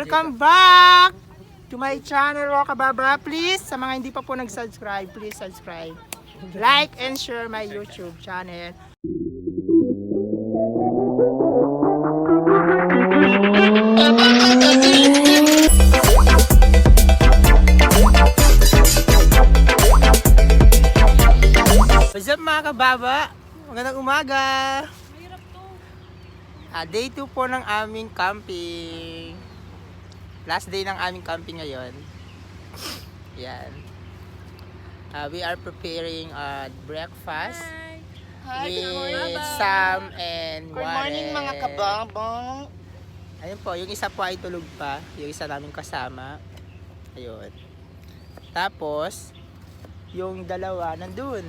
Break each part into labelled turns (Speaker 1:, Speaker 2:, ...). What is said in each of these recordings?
Speaker 1: Welcome back to my channel, Roca Baba. Please, sa mga hindi pa po nag-subscribe, please subscribe. Like and share my YouTube channel. What's up mga kababa? Magandang umaga! Day 2 po ng aming camping. Last day ng aming camping ngayon. Yan. We are preparing breakfast.
Speaker 2: Hi,
Speaker 1: with
Speaker 2: good morning.
Speaker 1: Sam and
Speaker 2: Good
Speaker 1: Warren.
Speaker 2: morning mga kababang.
Speaker 1: Ayun po, yung isa po ay tulog pa. Yung isa namin kasama. Ayun. Tapos, yung dalawa nandun.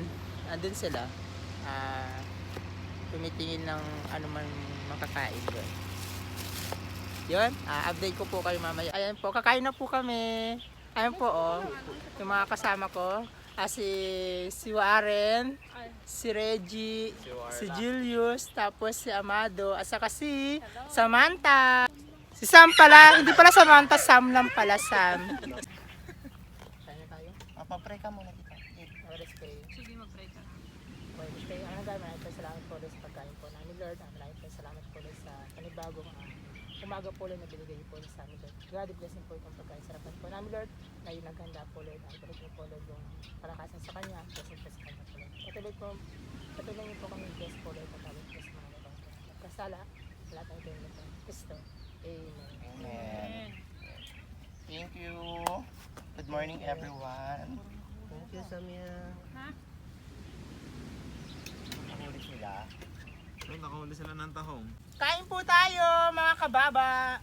Speaker 1: Nandun sila. Tumitingin ng ano man makakain doon. Yun, update ko po kayo mamaya. Ayan po, kakain na po kami. Ayan po, oh. Yung mga kasama ko. Si Warren, si Reggie, si Julius, tapos si Amado, at saka si Samantha. Si Sam pala, hindi pala Samantha, Sam lang pala, Sam. Kaya na tayo?
Speaker 2: Mapapray ka muna kita.
Speaker 1: Let's pray. Sige, mag-pray ka. Okay, let's pray. Ano gano'n? Maraming po salamat po ulit sa pagkain po namin, Lord. Maraming po salamat po ulit sa panibagong umaga po ulit na binigay niyo po ulit sa amin, Lord. God blessing po itong pagkain. Sarapan po namin, Lord. Na yung naghanda po ulit. Ang tuloy po ulit yung palakasan sa Kanya. Blessing po sa Kanya po ulit. Patuloy niyo po kami bless po ulit. Patuloy po sa mga nabang po. Kasala, lahat ng ito yung Kristo. Amen.
Speaker 2: Amen. Thank you. Good morning everyone.
Speaker 1: Thank you, Samia.
Speaker 2: Nakahuli sila.
Speaker 3: So, nakahuli sila ng tahong.
Speaker 1: Kain po tayo, mga kababa.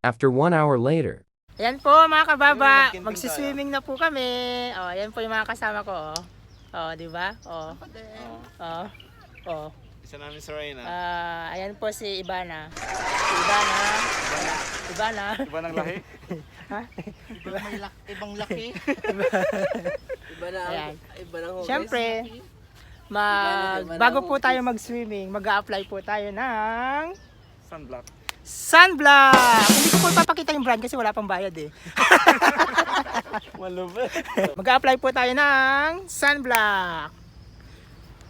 Speaker 4: After 1 hour later.
Speaker 1: Ayan po mga kababa, magsiswimming na po kami. Oh, ayan po yung mga kasama ko. Oh, di ba? Oh. Oh. Oh.
Speaker 3: Isa namin si Reyna.
Speaker 1: Ayan po si Ibana. Si Ibana. Ibana.
Speaker 3: Iba ng lahi?
Speaker 2: Ibang laki.
Speaker 1: Ayan. Siyempre, bago po tayo mag-swimming, mag-a-apply po tayo ng
Speaker 3: Sunblock.
Speaker 1: sunblock! Hindi ko po ipapakita yung brand kasi wala pang bayad eh.
Speaker 3: Malupit.
Speaker 1: Mag-a-apply po tayo ng sunblock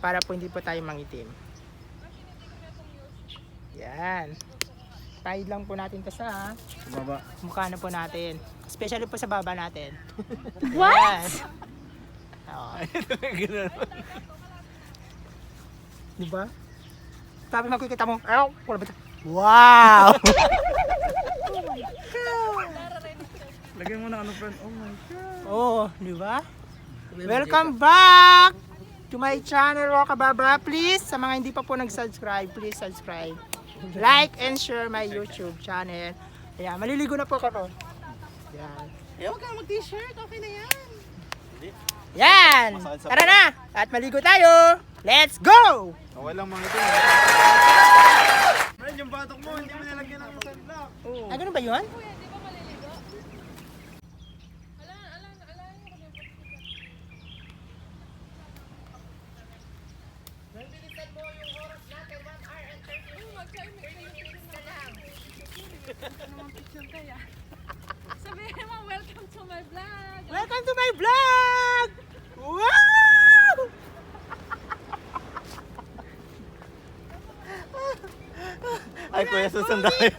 Speaker 1: para po hindi po tayo mangitim. Yan. Tide lang po natin to sa
Speaker 3: Baba.
Speaker 1: mukha na po natin. Especially po sa baba natin. What? Oo. Diba? Sabi makikita mo, wala ba ito? Wow!
Speaker 3: Lagyan mo na ano friend. Oh my God.
Speaker 1: Oh, di ba? Welcome back to my channel, Roca Baba. Please, sa mga hindi pa po nag-subscribe, please subscribe. Like and share my YouTube channel. Ayan, maliligo na po ako. Yan.
Speaker 2: Huwag kang mag-t-shirt. Okay na yan.
Speaker 1: Yan! Tara na! At maligo tayo! Let's go!
Speaker 3: Okay lang mga ito. Friend, yung batok mo, hindi mo nilagyan ng sunblock.
Speaker 1: Ay, ganun ba yun?
Speaker 5: Sabihin mo, welcome to my vlog!
Speaker 1: Welcome to my vlog! Wow!
Speaker 2: Ay, kuya, susundan kayo.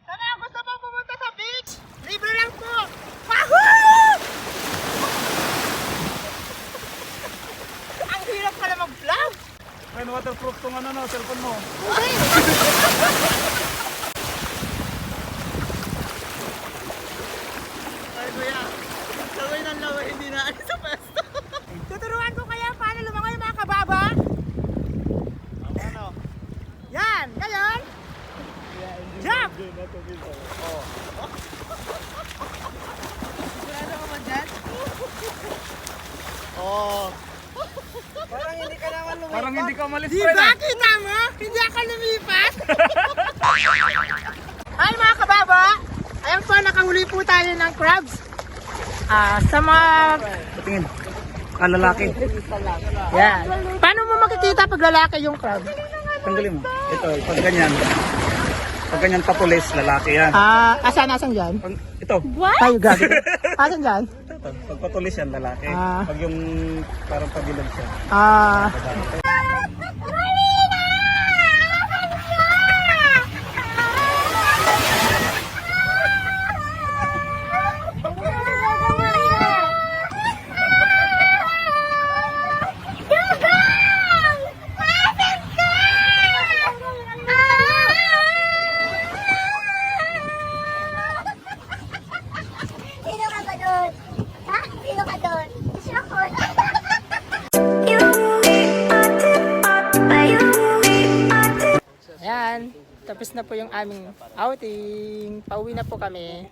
Speaker 1: Sana gusto mo pumunta sa beach? Libre lang po! Wahoo! Ang hirap pala mag-vlog!
Speaker 3: Friend, waterproof tong ano no, cellphone mo.
Speaker 2: Ay, kuya. Laway ng laway, hindi na sa pwesto.
Speaker 1: Tuturuan ko kaya paano lumangoy mga kababa?
Speaker 2: Ano?
Speaker 1: Yan! Ngayon! Jump!
Speaker 2: Oh. Parang hindi ka naman lumipat.
Speaker 3: Parang hindi ka umalis,
Speaker 1: Di
Speaker 3: friend.
Speaker 1: ba kita mo? Hindi ako lumipat! Hi mga kababa! Ayan po, nakahuli po tayo ng crabs. Sa mga...
Speaker 3: Tingin. Ah, lalaki.
Speaker 1: Yan. Paano mo makikita pag lalaki yung crab?
Speaker 3: Tanggalin mo. Ito, pag ganyan. Pag ganyan papulis, lalaki yan.
Speaker 1: Asan dyan?
Speaker 3: Ito.
Speaker 1: Tayo gabi. Asan dyan?
Speaker 3: Ito. Pag patulis yan, lalaki.
Speaker 1: Ah.
Speaker 3: Pag yung parang pabilog siya.
Speaker 6: Sino ka ba doon? Ha? Sino ka doon? Sino ko?
Speaker 1: Ayan. Tapos na po yung aming outing. Pauwi na po kami.